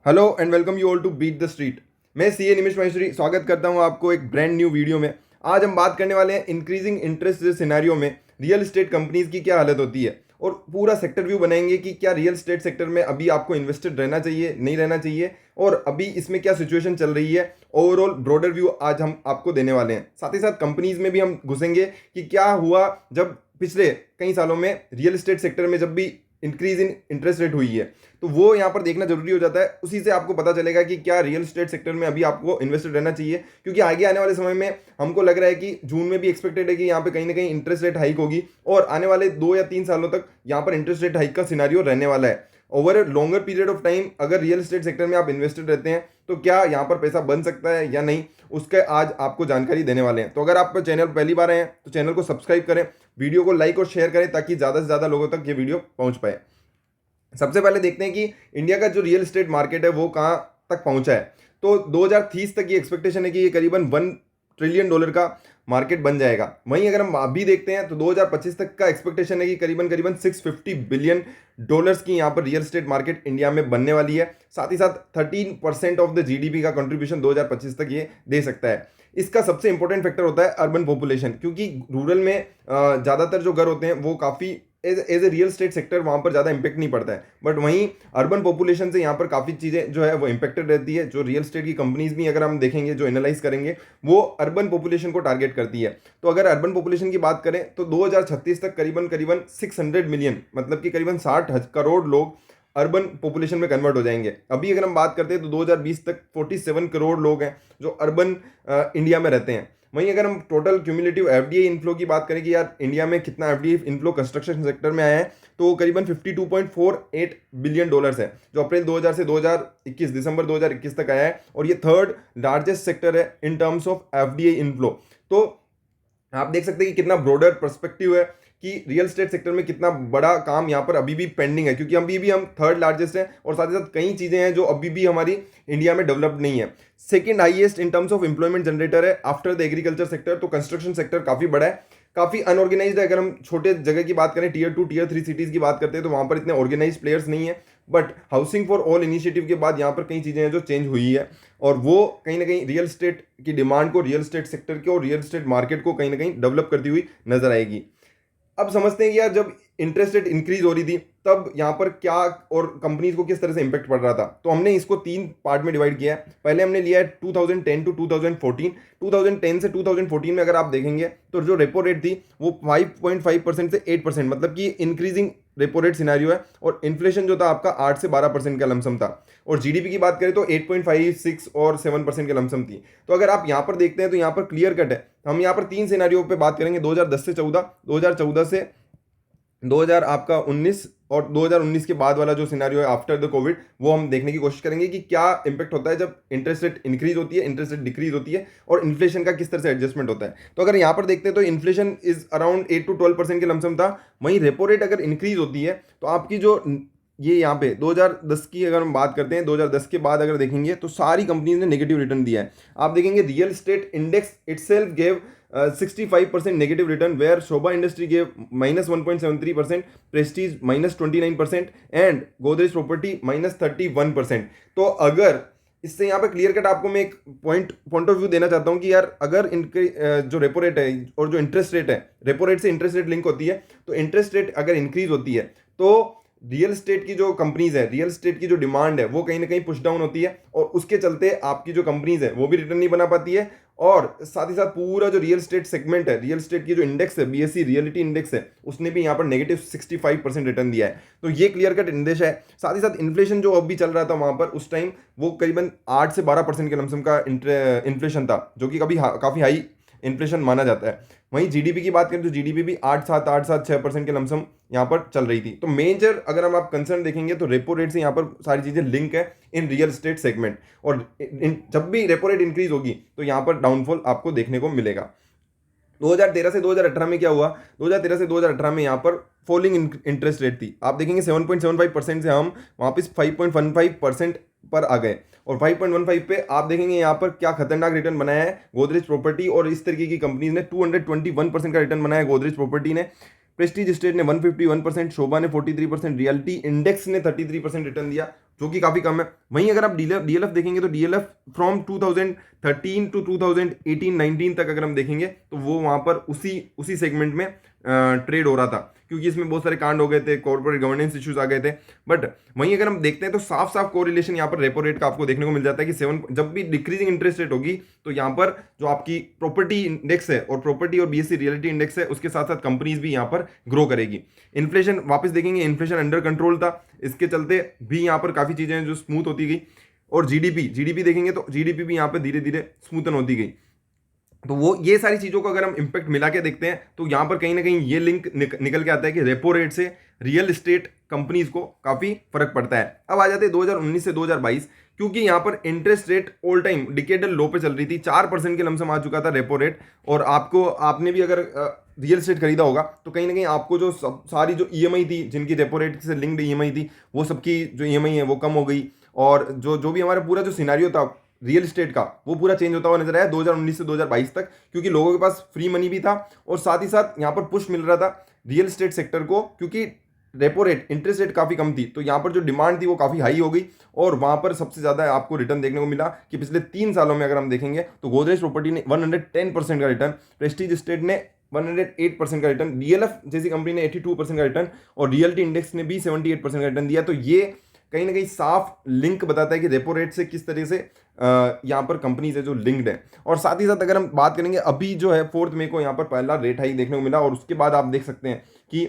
Hello and welcome you all to beat the street. मैं CA Nimish Maheshwari स्वागत करता हूं आपको एक ब्रांड न्यू वीडियो में। आज हम बात करने वाले हैं इंक्रीजिंग इंटरेस्ट सिनेरियो में रियल एस्टेट कंपनीज की क्या हालत होती है और पूरा सेक्टर व्यू बनाएंगे कि क्या रियल एस्टेट सेक्टर में अभी आपको इन्वेस्टेड रहना चाहिए, नहीं रहना चाहिए, और अभी इसमें क्या सिचुएशन चल रही है। ओवरऑल ब्रॉडर व्यू आज हम आपको देने वाले हैं। साथ ही साथ कंपनीज में भी हम घुसेंगे कि क्या हुआ जब पिछले कई सालों में रियल एस्टेट सेक्टर में जब भी इंक्रीज इन इंटरेस्ट रेट हुई है, तो वो यहाँ पर देखना जरूरी हो जाता है। उसी से आपको पता चलेगा कि क्या रियल एस्टेट सेक्टर में अभी आपको इन्वेस्टेड रहना चाहिए, क्योंकि आगे आने वाले समय में हमको लग रहा है कि जून में भी एक्सपेक्टेड है कि यहाँ पे कहीं ना कहीं इंटरेस्ट रेट हाइक होगी और आने वाले 2 या 3 सालों तक यहाँ पर इंटरेस्ट रेट हाइक का सिनारियो रहने वाला है। Over a longer period of time अगर रियल एस्टेट सेक्टर में आप इन्वेस्टेड रहते हैं तो क्या यहाँ पर पैसा बन सकता है या नहीं, उसके आज आपको जानकारी देने वाले हैं। तो अगर आप चैनल पहली बार आए हैं तो चैनल को सब्सक्राइब करें, वीडियो को लाइक और शेयर करें ताकि ज़्यादा से ज़्यादा लोगों तक ये वीडियो पहुँच पाए। सबसे पहले देखते हैं कि इंडिया का जो रियल एस्टेट मार्केट है वो कहाँ तक पहुंचा है। तो 2030 तक ये एक्सपेक्टेशन है कि ये करीबन $1 ट्रिलियन का मार्केट बन जाएगा। वहीं अगर हम अभी देखते हैं तो 2025 तक का एक्सपेक्टेशन है कि करीबन करीबन $650 बिलियन की यहाँ पर रियल एस्टेट मार्केट इंडिया में बनने वाली है। साथ ही साथ 13% ऑफ द जीडीपी का कंट्रीब्यूशन 2025 तक ये दे सकता है। इसका सबसे इंपॉर्टेंट फैक्टर होता है अर्बन पॉपुलेशन, क्योंकि रूरल में ज़्यादातर जो घर होते हैं वो काफ़ी as a real estate sector वहाँ पर ज़्यादा इंपैक्ट नहीं पड़ता है, बट वहीं अर्बन पॉपुलेशन से यहाँ पर काफ़ी चीज़ें जो है वो इंपैक्टेड रहती है। जो रियल स्टेट की कंपनीज भी अगर हम देखेंगे, जो एनालाइज करेंगे, वो अर्बन पॉपुलेशन को टारगेट करती है। तो अगर अर्बन पॉपुलेशन की बात करें तो 2036 तक करीबन करीबन 600 मिलियन, मतलब कि करीबन 60 करोड़ लोग अर्बन पॉपुलेशन में कन्वर्ट हो जाएंगे। अभी अगर हम बात करते हैं तो 2020 तक 47 करोड़ लोग हैं जो अर्बन इंडिया में रहते हैं। वहीं अगर हम टोटल क्यूमुलेटिव एफडीआई इनफ्लो की बात करें कि यार इंडिया में कितना एफडीआई इनफ्लो कंस्ट्रक्शन सेक्टर में आया है, तो करीबन $52.48 बिलियन है, जो अप्रैल 2000 से 2021 दिसंबर 2021 तक आया है, और ये थर्ड लार्जेस्ट सेक्टर है in terms of FDI inflow. तो आप देख सकते हैं कि कितना ब्रॉडर पर्सपेक्टिव है कि रियल एस्टेट सेक्टर में कितना बड़ा काम यहाँ पर अभी भी पेंडिंग है, क्योंकि अभी भी हम थर्ड लार्जेस्ट हैं और साथ ही साथ कई चीज़ें हैं जो अभी भी हमारी इंडिया में डेवलप्ड नहीं है। Second highest in terms of employment generator है आफ्टर द एग्रीकल्चर सेक्टर। तो कंस्ट्रक्शन सेक्टर काफ़ी बड़ा है, काफ़ी अनऑर्गेनाइज्ड है। अगर हम छोटे जगह की बात करें, टियर 2 टियर 3 सिटीज़ की बात करते हैं, तो वहाँ पर इतने ऑर्गेनाइज प्लेयर्स नहीं है। But housing for all initiative के बाद यहाँ पर कई चीज़ें हैं जो चेंज हुई है, और वो कहीं ना कहीं रियल एस्टेट की डिमांड को, रियल एस्टेट सेक्टर के और रियल एस्टेट मार्केट को कहीं ना कहीं डेवलप करती हुई नजर आएगी। अब समझते हैं कि यार जब इंटरेस्ट रेट इंक्रीज हो रही थी तब यहाँ पर क्या और कंपनीज को किस तरह से इंपैक्ट पड़ रहा था। तो हमने इसको 3 पार्ट में डिवाइड किया है। पहले हमने लिया है 2010 टू 2014। 2010 से 2014 में अगर आप देखेंगे तो जो रेपो रेट थी वो 5.5% से 8%, मतलब कि इंक्रीजिंग रेपो रेट सिनेरियो है, और इन्फ्लेशन जो था आपका 8 से 12% का लमसम था, और जीडीपी की बात करें तो 8.5, 6 और 7% के लमसम थी। तो अगर आप यहाँ पर देखते हैं तो यहाँ पर क्लियर कट है। हम यहाँ पर 3 सिनेरियो पे बात करेंगे, 2010 से 14, 2014 से 2000 आपका 19, और 2019 के बाद वाला जो सिनेरियो है आफ्टर द कोविड, वो हम देखने की कोशिश करेंगे कि क्या इंपैक्ट होता है जब इंटरेस्ट रेट इंक्रीज होती है, इंटरेस्ट रेट डिक्रीज होती है, और इन्फ्लेशन का किस तरह से एडजस्टमेंट होता है। तो अगर यहाँ पर देखते हैं तो इन्फ्लेशन इज अराउंड 8 to 12% के लमसम था। वहीं रेपो रेट अगर इंक्रीज होती है तो आपकी जो ये यहाँ पे 2010 की अगर हम बात करते हैं, 2010 के बाद अगर देखेंगे तो सारी कंपनीज ने नेगेटिव रिटर्न दिया है। आप देखेंगे real estate index itself gave 65% negative return, where Sobha industry gave -1.73%, Prestige -29% and Godrej property -31%। तो अगर इससे यहाँ पे क्लियर कट आपको मैं एक पॉइंट ऑफ व्यू देना चाहता हूँ कि यार अगर इनके जो रेपो रेट है और जो इंटरेस्ट रेट है, रेपो रेट से इंटरेस्ट रेट लिंक होती है, तो इंटरेस्ट रेट अगर इंक्रीज होती है तो रियल एस्टेट की जो कंपनीज है, रियल एस्टेट की जो डिमांड है वो कहीं ना कहीं पुश डाउन होती है, और उसके चलते आपकी जो कंपनीज है वो भी रिटर्न नहीं बना पाती है, और साथ ही साथ पूरा जो रियल एस्टेट सेगमेंट है, रियल एस्टेट की जो इंडेक्स है, बीएससी रियलिटी इंडेक्स है, उसने भी यहाँ पर नेगेटिव 65% रिटर्न दिया है। तो ये क्लियर कट इंडेक्स है। साथ ही साथ इन्फ्लेशन जो अभी चल रहा था वहाँ पर उस टाइम वो करीबन 8 से 12% के लमसम का इन्फ्लेशन था, जो कि कभी काफ़ी हाई इन्फ्लेशन माना जाता है। वहीं जीडीपी की बात करें तो जीडीपी भी 8.7 8.7 6% के लमसम यहाँ पर चल रही थी। तो मेजर अगर हम आप कंसर्न देखेंगे तो रेपो रेट से यहाँ पर सारी चीज़ें लिंक है इन रियल एस्टेट सेगमेंट, और जब भी रेपो रेट इंक्रीज होगी तो यहाँ पर डाउनफॉल आपको देखने को मिलेगा। 2013 से 2018 में क्या हुआ, 2013 से 2018 में यहाँ पर फॉलिंग इंटरेस्ट रेट थी। आप देखेंगे 7.75% से हम वापस 5.15% पर आ गए, और 5.15 पे आप देखेंगे यहाँ पर क्या खतरनाक रिटर्न बनाया है गोदरेज प्रॉपर्टी और इस तरीके की कंपनीज ने। 221% का रिटर्न बनाया गोदरेज प्रॉपर्टी ने, प्रेस्टीज स्टेट ने 151%, शोभा ने 43%, रियलिटी इंडेक्स ने 33% रिटर्न दिया, जो कि काफ़ी कम है। वहीं अगर आप डीएलएफ देखेंगे तो डीएलएफ फ्रॉम 2013 टू 2018-19 तक अगर हम देखेंगे तो वो वहाँ पर उसी सेगमेंट में ट्रेड हो रहा था, क्योंकि इसमें बहुत सारे कांड हो गए थे, कॉर्पोरेट गवर्नेंस इश्यूज आ गए थे। बट वहीं अगर हम देखते हैं तो साफ साफ कोरिलेशन यहाँ पर रेपो रेट का आपको देखने को मिल जाता है कि 7 जब भी डिक्रीजिंग इंटरेस्ट रेट होगी तो यहाँ पर जो आपकी प्रॉपर्टी इंडेक्स है और प्रॉपर्टी और बीएससी रियलिटी इंडेक्स है उसके साथ साथ कंपनीज भी यहाँ पर ग्रो करेगी। इन्फ्लेशन वापस देखेंगे, इन्फ्लेशन अंडर कंट्रोल था, इसके चलते भी यहाँ पर काफ़ी चीज़ें जो स्मूथ होती गई। और जीडीपी देखेंगे तो जीडीपी भी यहाँ पर धीरे धीरे स्मूथन होती गई। तो वो ये सारी चीज़ों को अगर हम इम्पैक्ट मिला के देखते हैं तो यहाँ पर कहीं ना कहीं ये लिंक निकल के आता है कि रेपो रेट से रियल एस्टेट कंपनीज को काफ़ी फर्क पड़ता है। अब आ जाते हैं 2019 से 2022, क्योंकि यहाँ पर interest rate all time decadal low पे चल रही थी, 4% के लमसम आ चुका था रेपो रेट। और आपने भी अगर रियल एस्टेट खरीदा होगा तो कहीं ना कहीं आपको जो सारी जो ईएमआई थी, जिनकी रेपो रेट से लिंक्ड ईएमआई थी, वो सबकी जो ईएमआई है वो कम हो गई। और जो भी हमारा पूरा जो सिनेरियो था रियल एस्टेट का वो पूरा चेंज होता हुआ नजर आया 2019 से 2022 तक, क्योंकि लोगों के पास फ्री मनी भी था और साथ ही साथ यहाँ पर पुश मिल रहा था रियल एस्टेट सेक्टर को, क्योंकि रेपो रेट इंटरेस्ट रेट काफ़ी कम थी। तो यहाँ पर जो डिमांड थी वो काफ़ी हाई हो गई और वहाँ पर सबसे ज़्यादा आपको रिटर्न देखने को मिला कि पिछले 3 सालों में अगर हम देखेंगे तो गोदरेज प्रॉपर्टी ने 110% का रिटर्न, प्रेस्टीज एस्टेट ने 108% का रिटर्न, डीएलएफ जैसी कंपनी ने 82% का रिटर्न और रियलिटी इंडेक्स ने भी 78% का रिटर्न दिया। तो ये कहीं ना कहीं साफ लिंक बताता है कि रेपो रेट से किस तरह से यहाँ पर कंपनीज है जो लिंक्ड है। और साथ ही साथ अगर हम बात करेंगे, अभी जो है 4 मई को यहाँ पर पहला रेट हाइक देखने को मिला और उसके बाद आप देख सकते हैं कि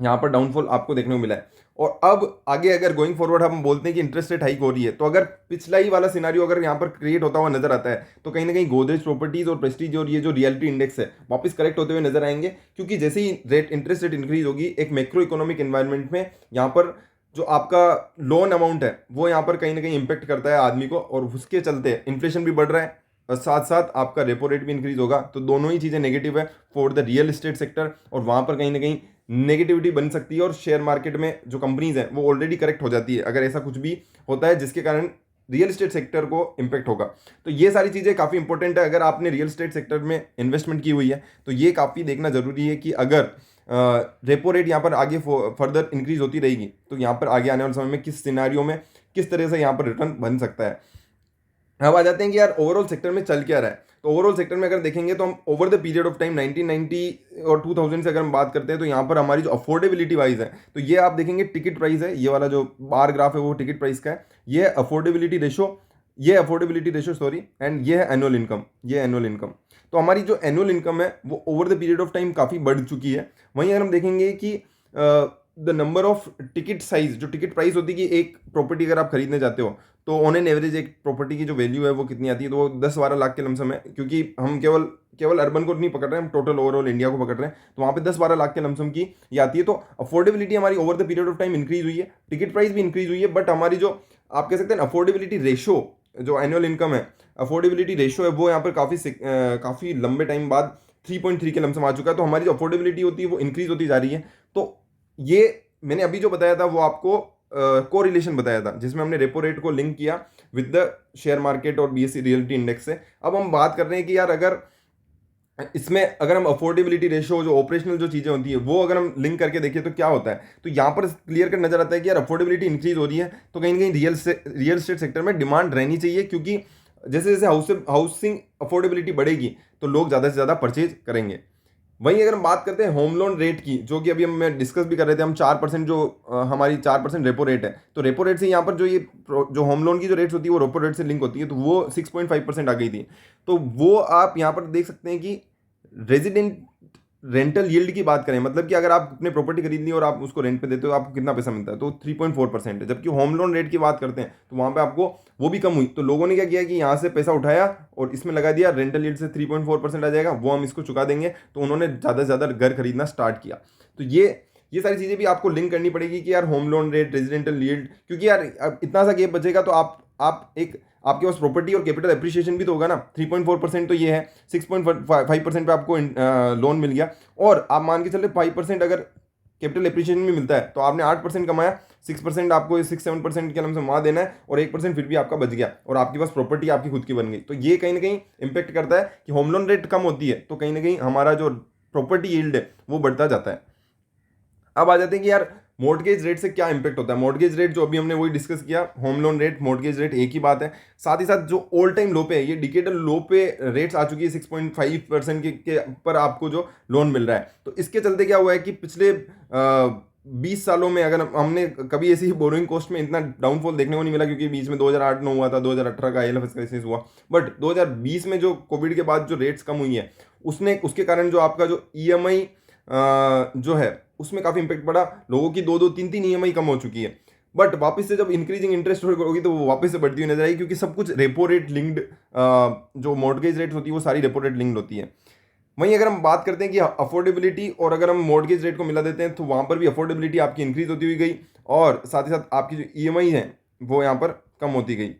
यहाँ पर डाउनफॉल आपको देखने को मिला है। और अब आगे अगर गोइंग फॉरवर्ड हम बोलते हैं कि इंटरेस्ट रेट हाइक हो रही है, तो अगर पिछला ही वाला सिनारियो अगर यहाँ पर क्रिएट होता हुआ नजर आता है तो कहीं ना कहीं गोदरेज प्रॉपर्टीज और प्रेस्टीज और ये जो रियलिटी इंडेक्स है वापस करेक्ट होते हुए नजर आएंगे, क्योंकि जैसे ही इंटरेस्ट रेट इंक्रीज होगी एक मैक्रो इकोनॉमिक एनवायरनमेंट में यहाँ पर जो आपका लोन अमाउंट है वो यहाँ पर कहीं ना कहीं इंपैक्ट करता है आदमी को, और उसके चलते इन्फ्लेशन भी बढ़ रहा है और साथ साथ आपका रेपो रेट भी इंक्रीज होगा। तो दोनों ही चीज़ें नेगेटिव है for the real estate sector, और वहाँ पर कहीं ना कहीं नेगेटिविटी बन सकती है और शेयर मार्केट में जो कंपनीज हैं वो ऑलरेडी करेक्ट हो जाती है अगर ऐसा कुछ भी होता है जिसके कारण रियल एस्टेट सेक्टर को इम्पैक्ट होगा। तो ये सारी चीज़ें काफ़ी इंपॉर्टेंट है। अगर आपने रियल एस्टेट सेक्टर में इन्वेस्टमेंट की हुई है तो ये काफ़ी देखना जरूरी है कि अगर रेपो रेट यहाँ पर आगे फर्दर इंक्रीज होती रहेगी तो यहाँ पर आगे आने वाले समय में किस सिनारियो में किस तरह से यहाँ पर रिटर्न बन सकता है। अब आ जाते हैं कि यार ओवरऑल सेक्टर में चल क्या रहा है। तो ओवरऑल सेक्टर में अगर देखेंगे तो हम over the period of time 1990 और 2000 से अगर हम बात करते हैं तो यहाँ पर हमारी जो अफोर्डेबिलिटी वाइज है तो ये आप देखेंगे टिकट प्राइस है, ये वाला जो बार ग्राफ है वो टिकट प्राइस का है, ये अफोर्डेबिलिटी रेशो सॉरी, एंड ये है एनुअल इनकम, ये एनुअल इनकम। तो हमारी जो एनुअल इनकम है वो over the period of time काफ़ी बढ़ चुकी है। वहीं अगर हम देखेंगे कि the number of ticket size, जो टिकट प्राइस होती है कि एक प्रॉपर्टी अगर आप खरीदने जाते हो तो ऑन एन एवरेज एक प्रॉपर्टी की जो वैल्यू है वो कितनी आती है, तो वो 10-12 लाख के लमसम है, क्योंकि हम केवल अर्बन को नहीं पकड़ रहे हैं, हम टोटल ओवरऑल इंडिया को पकड़ रहे हैं। तो वहाँ पे 10-12 लाख के लमसम की ये आती है। तो अफोर्डेबिलिटी हमारी over the period of time increase हुई है, टिकट प्राइस भी इंक्रीज हुई है, बट हमारी जो आप कह सकते हैं अफोर्डेबिलिटी रेशो, जो एनुअल इनकम है, अफोर्डेबिलिटी रेशो है वो यहाँ पर काफ़ी लंबे टाइम बाद 3.3 के लमसम आ चुका है। तो हमारी जो अफोर्डेबिलिटी होती है वो इंक्रीज होती जा रही है। तो ये मैंने अभी जो बताया था वो आपको कोरिलेशन बताया था जिसमें हमने रेपो रेट को लिंक किया विद द शेयर मार्केट और बीएससी रियलिटी इंडेक्स से। अब हम बात कर रहे हैं कि यार अगर इसमें अगर हम अफोर्डेबिलिटी रेशो, जो ऑपरेशनल जो चीज़ें होती है वो अगर हम लिंक करके देखिए तो क्या होता है, तो यहाँ पर क्लियर कर नजर आता है कि यार अफोर्डेबिलिटी इंक्रीज हो रही है तो कहीं ना कहीं रियल एस्टेट सेक्टर में डिमांड रहनी चाहिए, क्योंकि जैसे जैसे हाउसिंग अफोर्डेबिलिटी बढ़ेगी तो लोग ज़्यादा से ज़्यादा परचेज करेंगे। वहीं अगर हम बात करते हैं होम लोन रेट की, जो कि अभी हम डिस्कस भी कर रहे थे, हम 4% जो हमारी 4% रेपो रेट है, तो रेपो रेट से यहाँ पर जो होम लोन की जो रेट्स होती है वो रेपो रेट से लिंक होती है, तो वो 6.5% आ गई थी। तो वो आप यहाँ पर देख सकते हैं कि रेंटल यील्ड की बात करें, मतलब कि अगर आप अपने प्रॉपर्टी खरीद ली और आप उसको रेंट पे देते हो आपको कितना पैसा मिलता है, तो 3.4% है। जबकि होम लोन रेट की बात करते हैं तो वहाँ पे आपको वो भी कम हुई। तो लोगों ने क्या किया कि यहाँ से पैसा उठाया और इसमें लगा दिया, रेंटल यील्ड से 3.4% आ जाएगा, वो हम इसको चुका देंगे, तो उन्होंने ज़्यादा से ज़्यादा घर खरीदना स्टार्ट किया। तो ये सारी चीज़ें भी आपको लिंक करनी पड़ेगी कि यार home loan rate, residential yield, क्योंकि यार अब इतना सा गैप बचेगा तो आपके पास प्रॉपर्टी और कैपिटल एप्रिसिएशन भी तो होगा ना। 3.4% तो ये है, 6.5% पे आपको लोन मिल गया, और आप मान के चले 5% अगर कैपिटल एप्रिसिएशन भी मिलता है तो आपने 8% कमाया, 6% आपको 6-7% के नाम से वहाँ देना है और 1% फिर भी आपका बच गया और आपके पास प्रॉपर्टी आपकी खुद की बन गई। तो ये कहीं ना कहीं इंपैक्ट करता है कि होम लोन रेट कम होती है तो कहीं ना कहीं हमारा जो प्रॉपर्टी यील्ड है वो बढ़ता जाता है। अब आ जाते हैं कि यार मॉर्टगेज रेट से क्या इंपैक्ट होता है। मॉर्टगेज रेट जो अभी हमने वही डिस्कस किया, home loan rate, mortgage rate एक ही बात है। साथ ही साथ जो ऑल टाइम लो पे है, ये डिकेडल लो पे रेट्स आ चुकी है 6.5% के पर आपको जो लोन मिल रहा है। तो इसके चलते क्या हुआ है कि पिछले 20 सालों में अगर हमने कभी ऐसी बोरोइंग कॉस्ट में इतना डाउनफॉल देखने को नहीं मिला, क्योंकि बीच में 2008-9 हुआ था, 2018 का IL&FS क्राइसिस हुआ, बट 2020 में जो कोविड के बाद जो रेट्स कम हुई है उसके कारण जो आपका जो EMI जो है उसमें काफ़ी इंपैक्ट पड़ा। लोगों की 2-2, 3-3 EMI कम हो चुकी है। बट वापस से जब इंक्रीजिंग इंटरेस्ट रेट होगी तो वो वापस से बढ़ती हुई नजर आएगी, क्योंकि सब कुछ रेपो रेट लिंक्ड, जो मॉर्टगेज रेट होती है वो सारी रेपो रेट लिंक्ड होती है। वहीं अगर हम बात करते हैं कि अफोर्डेबिलिटी, और अगर हम मॉर्टगेज रेट को मिला देते हैं तो वहाँ पर भी अफोर्डेबिलिटी आपकी इंक्रीज होती हुई गई, और साथ ही साथ आपकी जो EMI है वो यहाँ पर कम होती गई।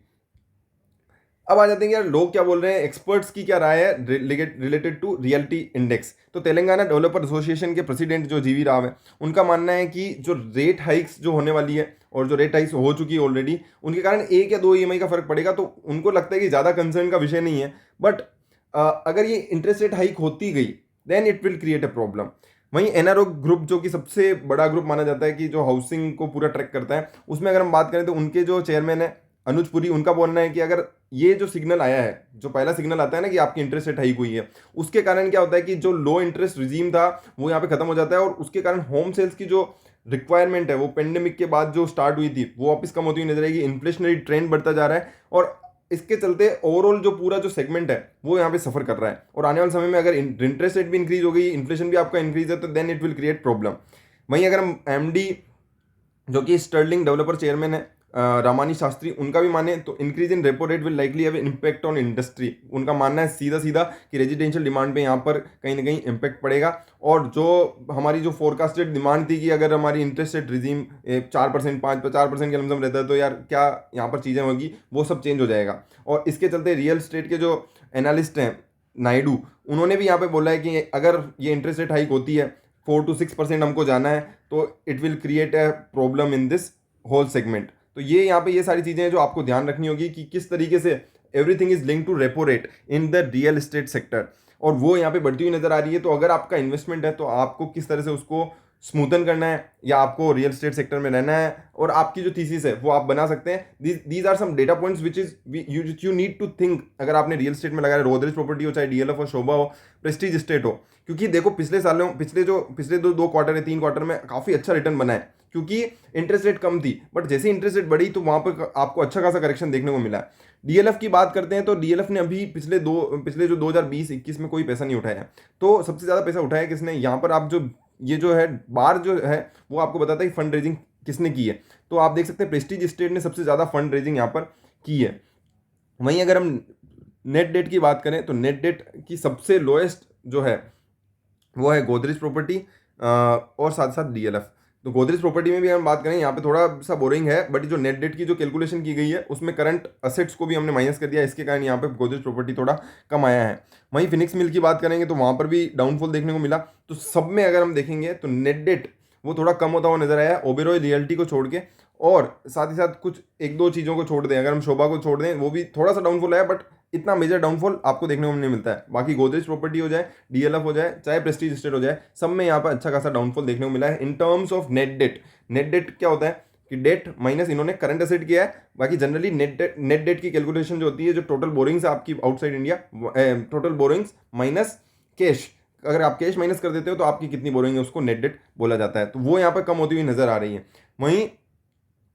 अब आ जाते हैं यार लोग क्या बोल रहे हैं, एक्सपर्ट्स की क्या राय है रिलेटेड टू रियलिटी इंडेक्स। तो तेलंगाना डेवलपर एसोसिएशन के प्रेसिडेंट जो GV राव है, उनका मानना है कि जो रेट हाइक्स जो होने वाली है और जो रेट हाइक्स हो चुकी है ऑलरेडी, उनके कारण 1 या 2 EMI का फर्क पड़ेगा। तो उनको लगता है कि ज़्यादा कंसर्न का विषय नहीं है, बट अगर ये इंटरेस्ट रेट हाइक होती गई then it will create a problem. वहीं NRO ग्रुप, जो कि सबसे बड़ा ग्रुप माना जाता है कि जो हाउसिंग को पूरा ट्रैक करता है, उसमें अगर हम बात करें तो उनके जो चेयरमैन है अनुज पुरी, उनका बोलना है कि अगर ये जो सिग्नल आया है, जो पहला सिग्नल आता है ना कि आपकी इंटरेस्ट रेट हाइक हुई है, उसके कारण क्या होता है कि जो लो इंटरेस्ट रिजीम था वो यहाँ पे खत्म हो जाता है, और उसके कारण होम सेल्स की जो रिक्वायरमेंट है वो पेंडेमिक के बाद जो स्टार्ट हुई थी वो वापस कम होती हुई नजर आएगी। इन्फ्लेशनरी ट्रेंड बढ़ता जा रहा है, और इसके चलते ओवरऑल जो पूरा जो सेगमेंट है वो यहाँ पे सफर कर रहा है। और आने वाले समय में अगर इंटरेस्ट रेट भी इंक्रीज हो गई, इन्फ्लेशन भी आपका इंक्रीज है, तो then it will create problem. वहीं अगर हम MD जो कि स्टर्लिंग डेवलपर चेयरमैन है रामानी शास्त्री, उनका भी माने तो increase in repo rate will likely have impact on industry. उनका मानना है सीधा सीधा कि रेजिडेंशियल डिमांड पे यहाँ पर कहीं ना कहीं इम्पैक्ट पड़ेगा, और जो हमारी जो फोरकास्टेड डिमांड थी कि अगर हमारी इंटरेस्ट रेट रिजीम 4%, 5-4% के लमसम रहता है तो यार क्या यहाँ पर चीज़ें होगी, वो सब चेंज हो जाएगा। और इसके चलते रियल स्टेट के जो एनालिस्ट हैं नायडू, उन्होंने भी यहाँ पे बोला है कि अगर ये इंटरेस्ट रेट हाइक होती है 4 to 6% हमको जाना है, तो it will create a problem in this whole segment. तो ये यहाँ पे ये सारी चीज़ें हैं जो आपको ध्यान रखनी होगी कि किस तरीके से everything is link to repo rate in the real estate sector, और वो यहाँ पे बढ़ती हुई नजर आ रही है। तो अगर आपका इन्वेस्टमेंट है तो आपको किस तरह से उसको स्मूथन करना है, या आपको रियल एस्टेट सेक्टर में रहना है, और आपकी जो थीसिस है वो आप बना सकते हैं। These are some data points which is you need to think. अगर आपने रियल एस्टेट में लगाया, गोदरेज प्रॉपर्टी हो, चाहे DLF हो, शोभा हो, प्रेस्टीज एस्टेट हो, क्योंकि देखो पिछले दो क्वार्टर है, 3 क्वार्टर में काफ़ी अच्छा रिटर्न बना है, क्योंकि इंटरेस्ट रेट कम थी, बट जैसे इंटरेस्ट रेट बढ़ी तो वहां पर आपको अच्छा खासा करेक्शन देखने को मिला है। DLF की बात करते हैं तो DLF ने अभी पिछले जो 2020-21 में कोई पैसा नहीं उठाया, तो सबसे ज़्यादा पैसा उठाया किसने यहाँ पर, आप जो ये जो है बार जो है वो आपको बताता है कि फंड रेजिंग किसने की है। तो आप देख सकते हैं प्रेस्टीज स्टेट ने सबसे ज़्यादा फंड रेजिंग यहाँ पर की है। वहीं अगर हम नेट डेट की बात करें तो नेट डेट की सबसे लोएस्ट जो है वो है गोदरेज प्रॉपर्टी और साथ साथ DLF। तो गोदरेज प्रॉपर्टी में भी हम बात करें, यहाँ पे थोड़ा सा बोरिंग है, बट जो नेट डेट की जो कैलकुलेशन की गई है उसमें करंट असेट्स को भी हमने माइनस कर दिया, इसके कारण यहाँ पे गोदरेज प्रॉपर्टी थोड़ा कम आया है। वहीं फिनिक्स मिल की बात करेंगे तो वहाँ पर भी डाउनफॉल देखने को मिला। तो सब में अगर हम देखेंगे तो नेट डेट वो थोड़ा कम होता हुआ नजर आया ओबेरॉय रियल्टी को छोड़ के, और साथ ही साथ कुछ 1-2 चीज़ों को छोड़ दें, अगर हम शोभा को छोड़ दें वो भी थोड़ा सा डाउनफॉल आया, बट इतना मेजर डाउनफॉल आपको देखने को नहीं मिलता है। बाकी गोदरेज प्रॉपर्टी हो जाए, DLF हो जाए, चाहे प्रेस्टीज एस्टेट हो जाए, सब में यहाँ पर अच्छा खासा डाउनफॉल देखने को मिला है। In terms of net date, net date क्या होता है कि डेट माइनस इन्होंने करंट एसेट किया है। बाकी जनरली नेट डेट की कैलकुलेशन जो होती है, जो टोटल बोरिंग्स है आपकी outside India, total borings minus cash, अगर आप कैश माइनस कर देते हो तो आपकी कितनी बोरिंग है उसको नेट डेट बोला जाता है। तो वो यहाँ पर कम होती हुई नजर आ रही है। वहीं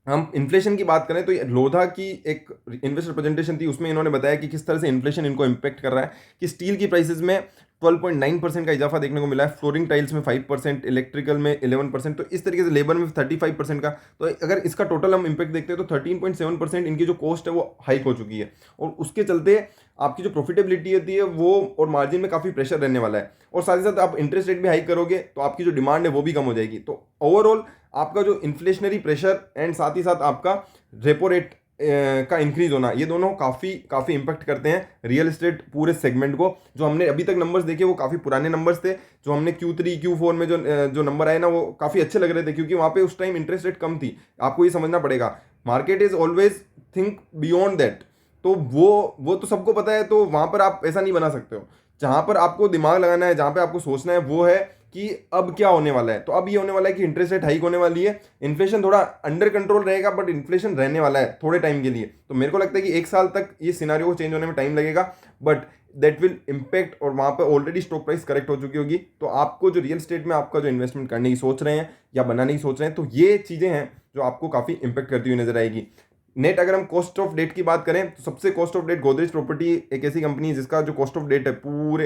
हम इन्फ्लेशन की बात करें तो लोधा की एक इन्वेस्टर प्रेजेंटेशन थी, उसमें इन्होंने बताया कि किस तरह से इन्फ्लेशन इनको इम्पैक्ट कर रहा है, कि स्टील की प्राइसेस में 12.9% का इजाफा देखने को मिला है, फ्लोरिंग टाइल्स में 5%, इलेक्ट्रिकल में 11%, तो इस तरीके से लेबर में 35% का। तो अगर इसका टोटल हम इम्पैक्ट देखते हैं तो 13.7% इनकी जो कॉस्ट है वो हाइक हो चुकी है, और उसके चलते आपकी जो प्रॉफिटेबिलिटी होती है वो और मार्जिन में काफ़ी प्रेशर रहने वाला है। और साथ ही साथ आप इंटरेस्ट रेट भी हाइक करोगे तो आपकी जो डिमांड है वो भी कम हो जाएगी। तो ओवरऑल आपका जो इन्फ्लेशनरी प्रेशर एंड साथ ही साथ आपका रेपो रेट का इंक्रीज होना, ये दोनों काफ़ी इंपैक्ट करते हैं रियल एस्टेट पूरे सेगमेंट को। जो हमने अभी तक नंबर्स देखे वो काफ़ी पुराने नंबर्स थे, जो हमने Q3 Q4 में जो नंबर आए ना वो काफ़ी अच्छे लग रहे थे, क्योंकि वहाँ पे उस टाइम इंटरेस्ट रेट कम थी। आपको ये समझना पड़ेगा, market is always think beyond that. तो वो तो सबको पता है, तो वहाँ पर आप ऐसा नहीं बना सकते हो। जहाँ पर आपको दिमाग लगाना है, जहाँ पे आपको सोचना है वो है कि अब क्या होने वाला है। तो अब ये होने वाला है कि इंटरेस्ट रेट हाइक होने वाली है, इन्फ्लेशन थोड़ा अंडर कंट्रोल रहेगा, बट इन्फ्लेशन रहने वाला है थोड़े टाइम के लिए। तो मेरे को लगता है कि 1 साल तक ये सिनारियो को चेंज होने में टाइम लगेगा, बट दैट विल इम्पैक्ट, और वहाँ पर ऑलरेडी स्टॉक प्राइस करेक्ट हो चुकी होगी। तो आपको जो रियल स्टेट में आपका जो इन्वेस्टमेंट करने की सोच रहे हैं या बनाने की सोच रहे हैं, तो ये चीज़ें हैं जो आपको काफ़ी इंपैक्ट करती हुई नजर आएगी। नेट अगर हम कॉस्ट ऑफ डेट की बात करें तो सबसे cost of debt Godrej property एक ऐसी कंपनी है जिसका जो कॉस्ट ऑफ डेट है पूरे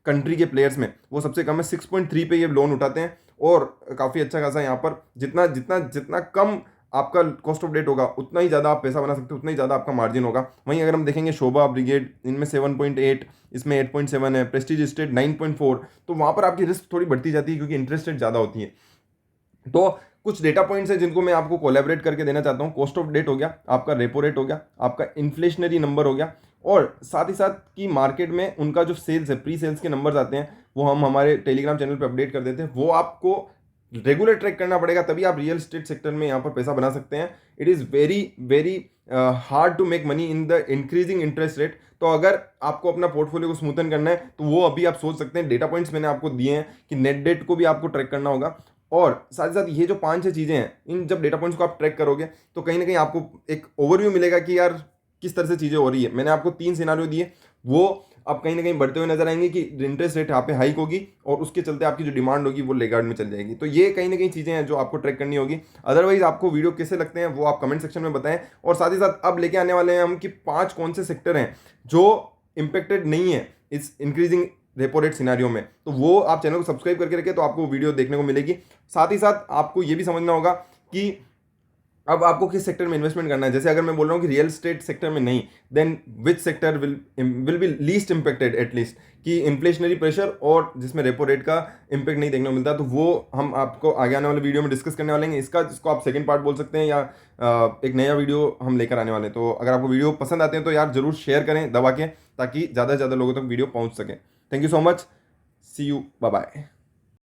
कंट्री के प्लेयर्स में वो सबसे कम है। 6.3 पे ये लोन उठाते हैं, और काफ़ी अच्छा खासा यहाँ पर जितना जितना जितना कम आपका कॉस्ट ऑफ डेट होगा उतना ही ज़्यादा आप पैसा बना सकते हो, उतना ही ज़्यादा आपका मार्जिन होगा। वहीं अगर हम देखेंगे शोभा ब्रिगेड, इनमें 7.8, इसमें 8.7 है, प्रेस्टीज एस्टेट 9.4, तो वहाँ पर आपकी रिस्क थोड़ी बढ़ती जाती है क्योंकि इंटरेस्ट रेट ज़्यादा होती है। तो कुछ डेटा पॉइंट्स हैं जिनको मैं आपको कोलैबोरेट करके देना चाहता हूँ। कॉस्ट ऑफ डेट हो गया, आपका रेपो रेट हो गया, आपका इन्फ्लेशनरी नंबर हो गया, और साथ ही साथ कि मार्केट में उनका जो सेल्स है, प्री सेल्स के नंबर्स आते हैं, वो हम हमारे टेलीग्राम चैनल पे अपडेट कर देते हैं। वो आपको रेगुलर ट्रैक करना पड़ेगा, तभी आप रियल एस्टेट सेक्टर में यहाँ पर पैसा बना सकते हैं। It is very very hard to make money in the increasing interest rate. तो अगर आपको अपना पोर्टफोलियो को स्मूथन करना है तो वो अभी आप सोच सकते हैं। डेटा पॉइंट्स मैंने आपको दिए हैं कि नेट डेट को भी आपको ट्रैक करना होगा, और साथ ही साथ ये जो 5-6 चीज़ें हैं, इन जब डेटा पॉइंट्स को आप ट्रैक करोगे तो कहीं ना कहीं आपको एक ओवरव्यू मिलेगा कि यार किस तरह से चीज़ें हो रही है। मैंने आपको 3 सिनारियो दिए, वो अब कहीं ना कहीं बढ़ते हुए नजर आएंगे कि इंटरेस्ट रेट यहाँ पे हाइक होगी और उसके चलते आपकी जो डिमांड होगी वो लेगार्ड में चल जाएगी। तो ये कहीं ना कहीं चीज़ें हैं जो आपको ट्रैक करनी होगी। अदरवाइज आपको वीडियो कैसे लगते हैं वो आप कमेंट सेक्शन में बताएं। और साथ ही साथ अब लेके आने वाले हैं हम कि 5 कौन से सेक्टर हैं जो इम्पेक्टेड नहीं है इस इंक्रीजिंग रेपो रेट सिनारियो में। तो वो आप चैनल को सब्सक्राइब करके रखें तो आपको वीडियो देखने को मिलेगी। साथ ही साथ आपको ये भी समझना होगा कि अब आपको किस सेक्टर में इन्वेस्टमेंट करना है। जैसे अगर मैं बोल रहा हूँ कि रियल एस्टेट सेक्टर में नहीं, then which sector will be least impacted at least, कि इन्फ्लेशनरी प्रेशर और जिसमें रेपो रेट का इम्पैक्ट नहीं देखने को मिलता। तो वो हम आपको आगे आने वाले वीडियो में डिस्कस करने वाले हैं। इसका जिसको आप सेकंड पार्ट बोल सकते हैं, या एक नया वीडियो हम लेकर आने वाले हैं। तो अगर आपको वीडियो पसंद आते हैं तो यार जरूर शेयर करें दबा के, ताकि ज़्यादा से ज़्यादा लोगों तक वीडियो पहुँच सके। Thank you so much, see you, bye bye.